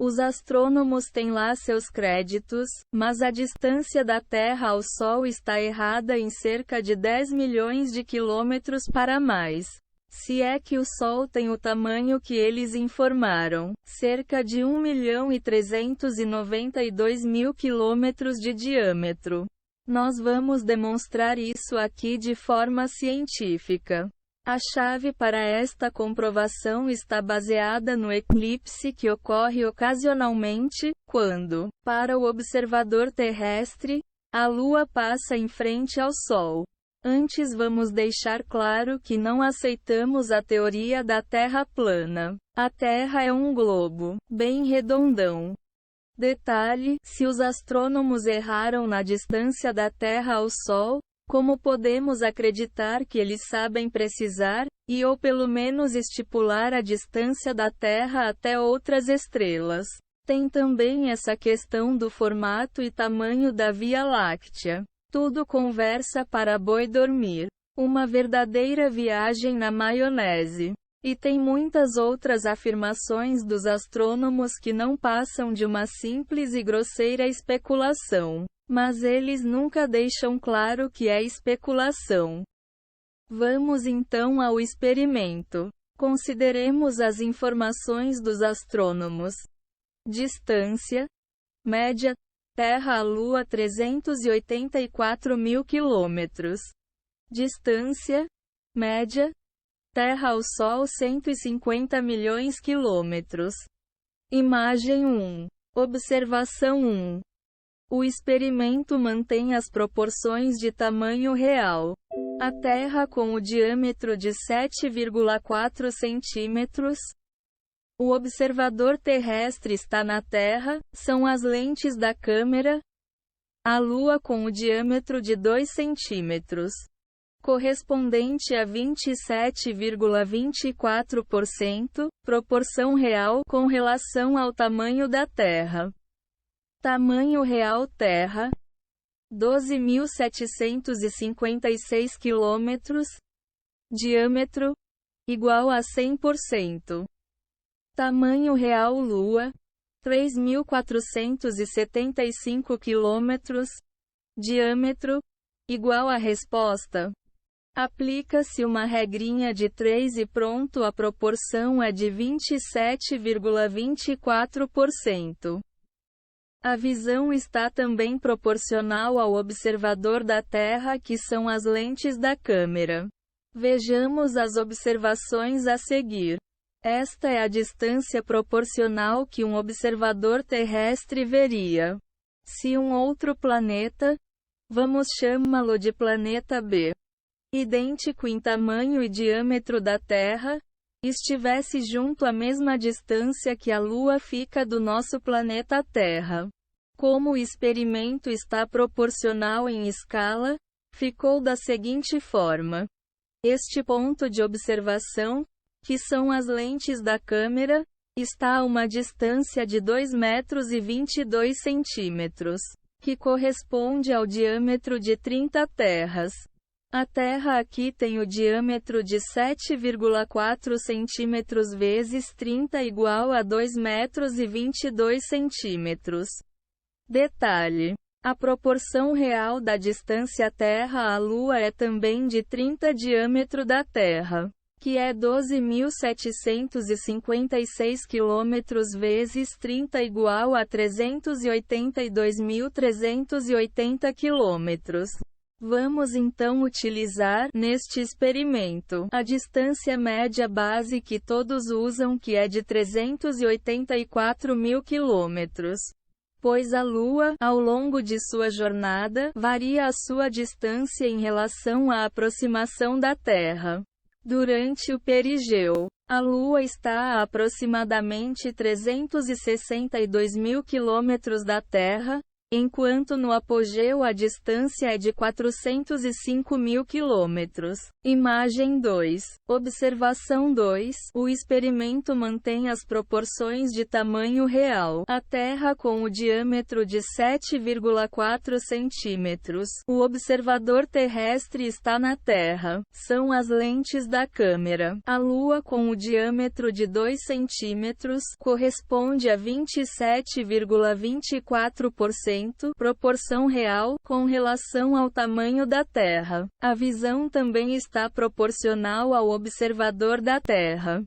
Os astrônomos têm lá seus créditos, mas a distância da Terra ao Sol está errada em cerca de 10 milhões de quilômetros para mais. Se é que o Sol tem o tamanho que eles informaram, cerca de 1.392.000 quilômetros de diâmetro. Nós vamos demonstrar isso aqui de forma científica. A chave para esta comprovação está baseada no eclipse que ocorre ocasionalmente, quando, para o observador terrestre, a Lua passa em frente ao Sol. Antes vamos deixar claro que não aceitamos a teoria da Terra plana. A Terra é um globo, bem redondão. Detalhe: se os astrônomos erraram na distância da Terra ao Sol, como podemos acreditar que eles sabem precisar, ou pelo menos estipular a distância da Terra até outras estrelas? Tem também essa questão do formato e tamanho da Via Láctea. Tudo conversa para boi dormir. Uma verdadeira viagem na maionese. E tem muitas outras afirmações dos astrônomos que não passam de uma simples e grosseira especulação. Mas eles nunca deixam claro que é especulação. Vamos então ao experimento. Consideremos as informações dos astrônomos. Distância média Terra à Lua 384.000 quilômetros. Distância média Terra ao Sol 150 milhões quilômetros. Imagem 1. Observação 1. O experimento mantém as proporções de tamanho real. A Terra com o diâmetro de 7,4 centímetros. O observador terrestre está na Terra, são as lentes da câmera. A Lua com o diâmetro de 2 centímetros. Correspondente a 27,24%, proporção real com relação ao tamanho da Terra. Tamanho real Terra, 12.756 quilômetros. Diâmetro, igual a 100%. Tamanho real Lua, 3.475 quilômetros. Diâmetro, igual a resposta. Aplica-se uma regrinha de 3 e pronto, a proporção é de 27,24%. A visão está também proporcional ao observador da Terra, que são as lentes da câmera. Vejamos as observações a seguir. Esta é a distância proporcional que um observador terrestre veria. Se um outro planeta, vamos chamá-lo de planeta B, idêntico em tamanho e diâmetro da Terra, estivesse junto à mesma distância que a Lua fica do nosso planeta Terra. Como o experimento está proporcional em escala, ficou da seguinte forma. Este ponto de observação, que são as lentes da câmera, está a uma distância de 2 metros e 22 centímetros, que corresponde ao diâmetro de 30 terras. A Terra aqui tem o diâmetro de 7,4 centímetros vezes 30 igual a 2 metros e 22 centímetros. Detalhe: a proporção real da distância Terra à Lua é também de 30 diâmetro da Terra, que é 12.756 quilômetros vezes 30 igual a 382.380 quilômetros. Vamos então utilizar, neste experimento, a distância média base que todos usam, que é de 384.000 quilômetros. Pois a Lua, ao longo de sua jornada, varia a sua distância em relação à aproximação da Terra. Durante o perigeu, a Lua está a aproximadamente 362.000 quilômetros da Terra, enquanto no apogeu a distância é de 405.000 quilômetros. Imagem 2. Observação 2. O experimento mantém as proporções de tamanho real. A Terra com o diâmetro de 7,4 centímetros. O observador terrestre está na Terra. São as lentes da câmera. A Lua com o diâmetro de 2 centímetros corresponde a 27,24% proporção real com relação ao tamanho da Terra. A visão também está proporcional ao observador da Terra.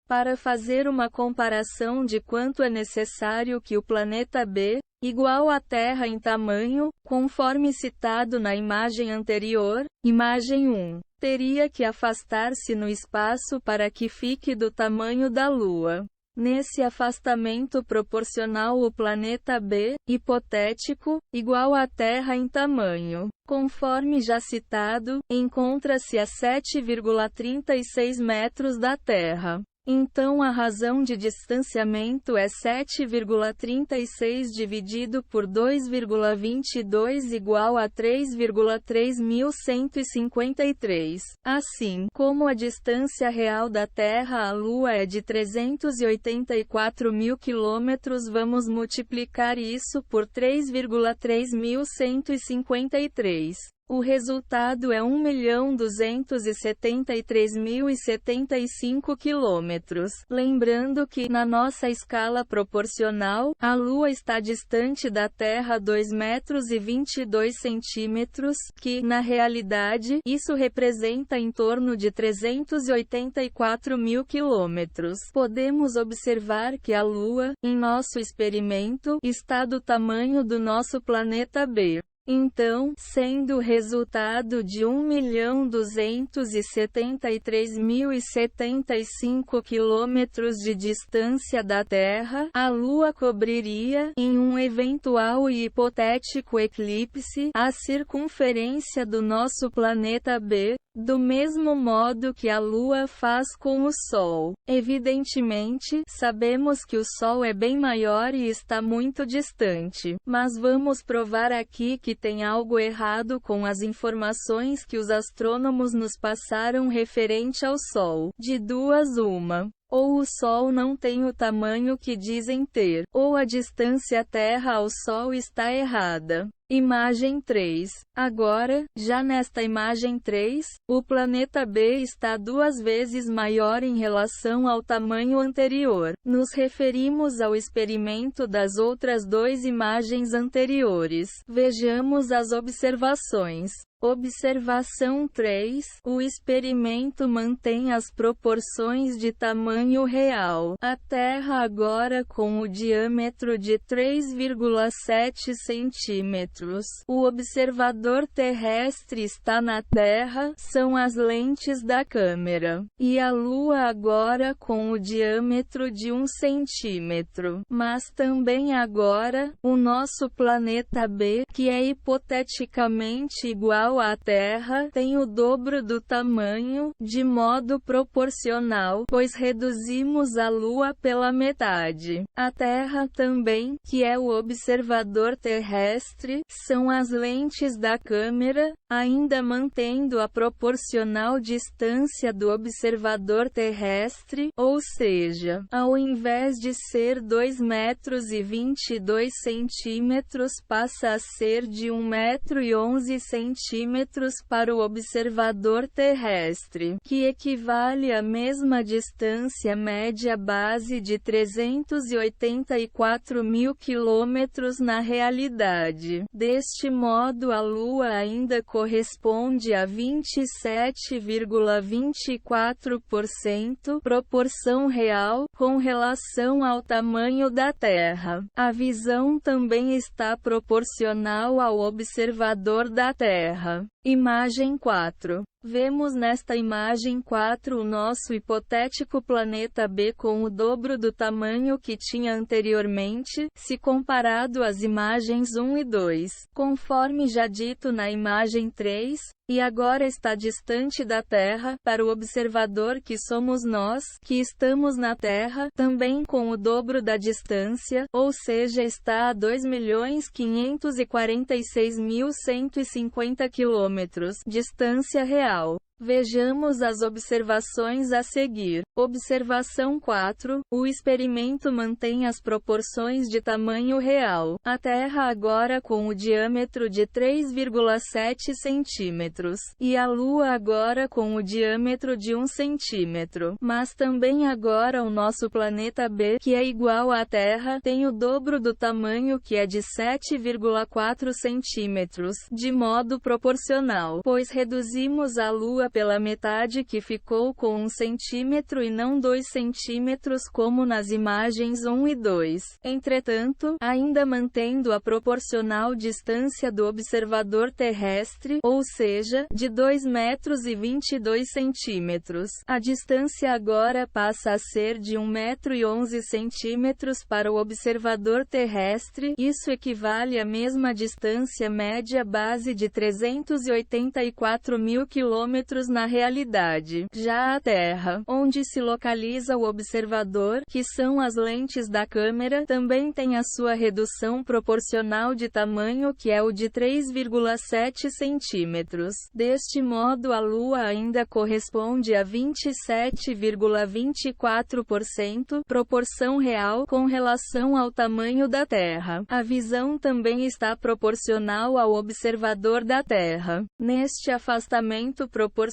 Para fazer uma comparação de quanto é necessário que o planeta B, igual à Terra em tamanho, conforme citado na imagem anterior, imagem 1, teria que afastar-se no espaço para que fique do tamanho da Lua. Nesse afastamento proporcional o planeta B, hipotético, igual à Terra em tamanho, conforme já citado, encontra-se a 7,36 metros da Terra. Então a razão de distanciamento é 7,36 dividido por 2,22 igual a 3,3153. Assim, como a distância real da Terra à Lua é de 384.000 quilômetros, vamos multiplicar isso por 3,3153. O resultado é 1.273.075 quilômetros. Lembrando que, na nossa escala proporcional, a Lua está distante da Terra 2,22 metros, que, na realidade, isso representa em torno de 384.000 quilômetros. Podemos observar que a Lua, em nosso experimento, está do tamanho do nosso planeta B. Então, sendo o resultado de 1.273.075 quilômetros de distância da Terra, a Lua cobriria, em um eventual e hipotético eclipse, a circunferência do nosso planeta B, do mesmo modo que a Lua faz com o Sol. Evidentemente, sabemos que o Sol é bem maior e está muito distante, mas vamos provar aqui que tem algo errado com as informações que os astrônomos nos passaram referente ao Sol. De duas uma. Ou o Sol não tem o tamanho que dizem ter, ou a distância Terra ao Sol está errada. Imagem 3. Agora, já nesta imagem 3, o planeta B está 2 vezes maior em relação ao tamanho anterior. Nos referimos ao experimento das outras 2 imagens anteriores. Vejamos as observações. Observação 3. O experimento mantém as proporções de tamanho real. A Terra agora com o diâmetro de 3,7 centímetros. O observador terrestre está na Terra, são as lentes da câmera. E a Lua agora com o diâmetro de 1 centímetro. Mas também agora, o nosso planeta B, que é hipoteticamente igual à Terra, tem o dobro do tamanho, de modo proporcional, pois reduzimos a Lua pela metade. A Terra também, que é o observador terrestre, são as lentes da câmera, ainda mantendo a proporcional distância do observador terrestre, ou seja, ao invés de ser 2,22 metros passa a ser de 1,11 metros para o observador terrestre, que equivale à mesma distância média base de 384.000 quilômetros na realidade. Deste modo a Lua ainda corresponde a 27,24% proporção real, com relação ao tamanho da Terra. A visão também está proporcional ao observador da Terra. Imagem 4. Vemos nesta imagem 4 o nosso hipotético planeta B com o dobro do tamanho que tinha anteriormente, se comparado às imagens 1 e 2. Conforme já dito na imagem 3, e agora está distante da Terra, para o observador que somos nós, que estamos na Terra, também com o dobro da distância, ou seja, está a 2.546.150 km, distância real. Vejamos as observações a seguir. Observação 4. O experimento mantém as proporções de tamanho real. A Terra agora com o diâmetro de 3,7 centímetros. E a Lua agora com o diâmetro de 1 centímetro. Mas também agora o nosso planeta B, que é igual à Terra, tem o dobro do tamanho, que é de 7,4 centímetros, de modo proporcional, pois reduzimos a Lua pela metade, que ficou com 1 centímetro e não 2 centímetros como nas imagens 1 e 2. Entretanto, ainda mantendo a proporcional distância do observador terrestre, ou seja, de 2 metros e 22 centímetros, a distância agora passa a ser de 1 metro e 11 centímetros para o observador terrestre. Isso equivale à mesma distância média base de 384 mil quilômetros na realidade. Já a Terra, onde se localiza o observador, que são as lentes da câmera, também tem a sua redução proporcional de tamanho, que é o de 3,7 centímetros. Deste modo a Lua ainda corresponde a 27,24% proporção real com relação ao tamanho da Terra. A visão também está proporcional ao observador da Terra. Neste afastamento proporcional,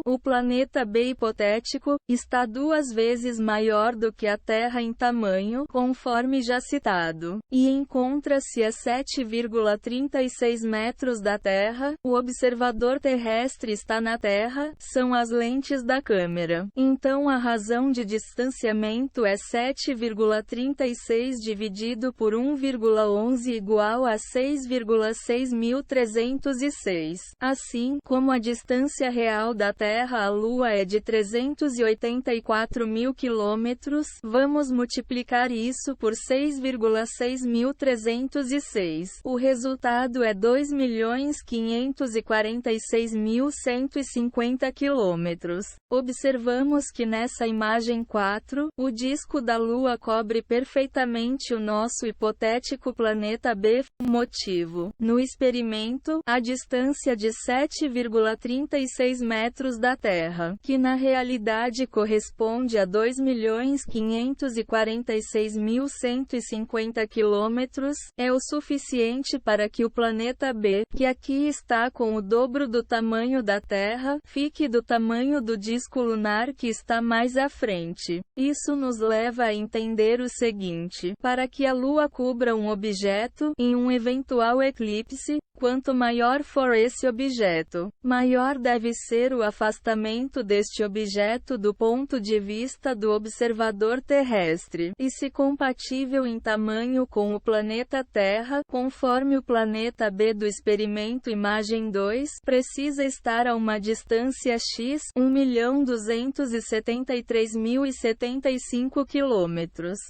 o planeta B hipotético está 2 vezes maior do que a Terra em tamanho, conforme já citado, e encontra-se a 7,36 metros da Terra. O observador terrestre está na Terra, são as lentes da câmera. Então a razão de distanciamento é 7,36 dividido por 1,11 igual a 6,6306. Assim, como a distância real da Terra à Lua é de 384 mil quilômetros, vamos multiplicar isso por 6,6306. O resultado é 2.546.150 quilômetros. Observamos que nessa imagem 4, o disco da Lua cobre perfeitamente o nosso hipotético planeta B. Motivo: no experimento, a distância de 7,36 metros da Terra, que na realidade corresponde a 2.546.150 quilômetros, é o suficiente para que o planeta B, que aqui está com o dobro do tamanho da Terra, fique do tamanho do disco lunar que está mais à frente. Isso nos leva a entender o seguinte: para que a Lua cubra um objeto, em um eventual eclipse, quanto maior for esse objeto, maior deve ser o afastamento deste objeto do ponto de vista do observador terrestre, e se compatível em tamanho com o planeta Terra, conforme o planeta B do experimento imagem 2, precisa estar a uma distância x, 1.273.075 km.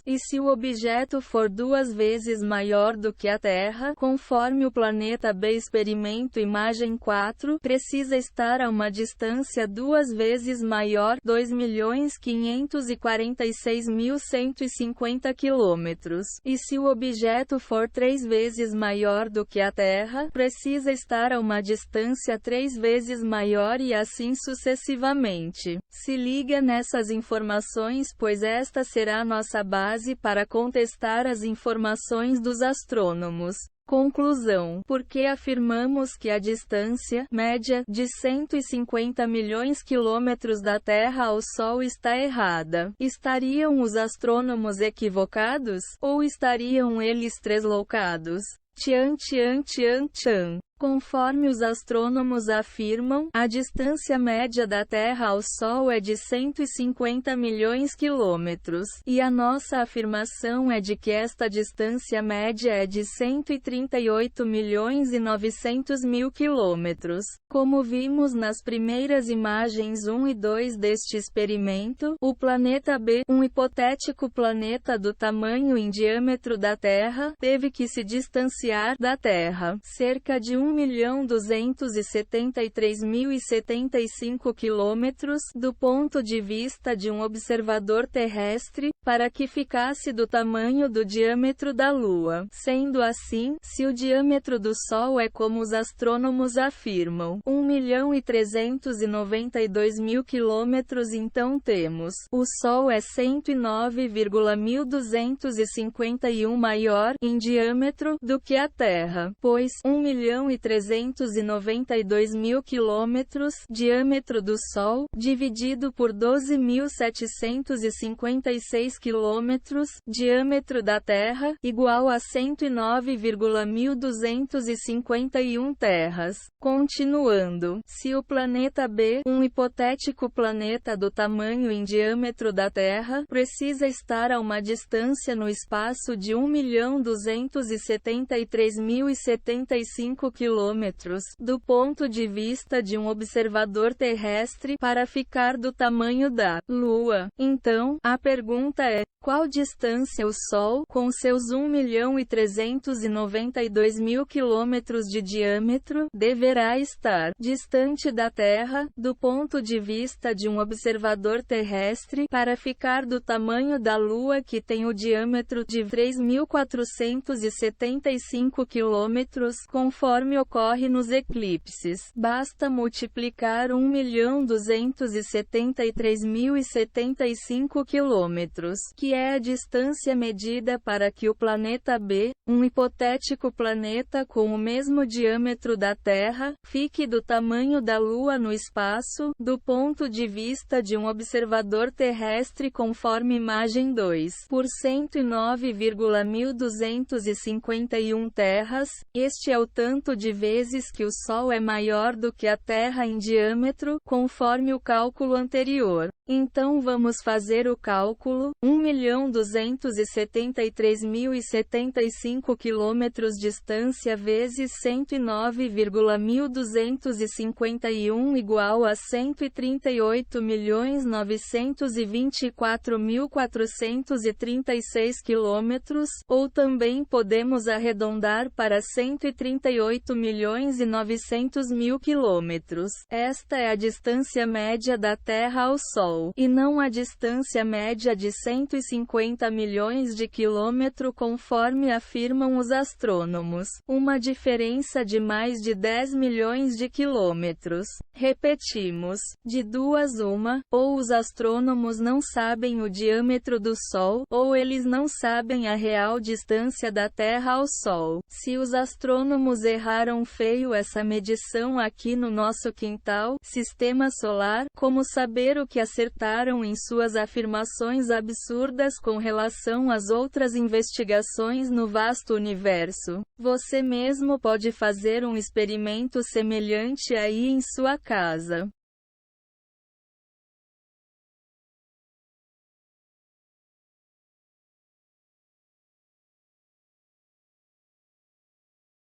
E se o objeto for 2 vezes maior do que a Terra, conforme o planeta B experimento imagem 4, precisa estar a uma distância 2 vezes maior, 2.546.150 km. E se o objeto for 3 vezes maior do que a Terra, precisa estar a uma distância 3 vezes maior e assim sucessivamente. Se liga nessas informações, pois esta será nossa base para contestar as informações dos astrônomos. Conclusão: por que afirmamos que a distância média de 150 milhões quilômetros da Terra ao Sol está errada? Estariam os astrônomos equivocados? Ou estariam eles tresloucados? Tchan tchan tchan tchan. Conforme os astrônomos afirmam, a distância média da Terra ao Sol é de 150 milhões quilômetros, e a nossa afirmação é de que esta distância média é de 138 milhões e 900 mil quilômetros. Como vimos nas primeiras imagens 1 e 2 deste experimento, o planeta B, um hipotético planeta do tamanho em diâmetro da Terra, teve que se distanciar da Terra cerca de 1 1.273.075 quilômetros, do ponto de vista de um observador terrestre, para que ficasse do tamanho do diâmetro da Lua. Sendo assim, se o diâmetro do Sol é como os astrônomos afirmam, 1.392.000 quilômetros, então temos, o Sol é 109,1251 maior, em diâmetro, do que a Terra, pois, 1.392.000 quilômetros, diâmetro do Sol, dividido por 12.756 quilômetros, diâmetro da Terra, igual a 109,1251 terras. Continuando, se o planeta B, um hipotético planeta do tamanho em diâmetro da Terra, precisa estar a uma distância no espaço de 1.273.075 quilômetros, do ponto de vista de um observador terrestre, para ficar do tamanho da Lua, então, a pergunta é, qual distância o Sol, com seus 1.392.000 quilômetros de diâmetro, deverá estar distante da Terra, do ponto de vista de um observador terrestre, para ficar do tamanho da Lua, que tem o diâmetro de 3.475 quilômetros, conforme ocorre nos eclipses. Basta multiplicar 1.273.075 quilômetros, que é a distância medida para que o planeta B, um hipotético planeta com o mesmo diâmetro da Terra, fique do tamanho da Lua no espaço, do ponto de vista de um observador terrestre, conforme imagem 2, por 109,1251 terras. Este é o tanto de vezes que o Sol é maior do que a Terra em diâmetro, conforme o cálculo anterior. Então vamos fazer o cálculo, 1.273.075 quilômetros distância vezes 109,1251 igual a 138.924.436 quilômetros, ou também podemos arredondar para 138.900.000 quilômetros. Esta é a distância média da Terra ao Sol, e não a distância média de 150 milhões de quilômetros, conforme afirmam os astrônomos, uma diferença de mais de 10 milhões de quilômetros. Repetimos, de duas uma, ou os astrônomos não sabem o diâmetro do Sol, ou eles não sabem a real distância da Terra ao Sol. Se os astrônomos erraram feio essa medição aqui no nosso quintal, sistema solar, como saber o que acertaram em suas afirmações absurdas com relação às outras investigações no vasto universo? Você mesmo pode fazer um experimento semelhante aí em sua casa.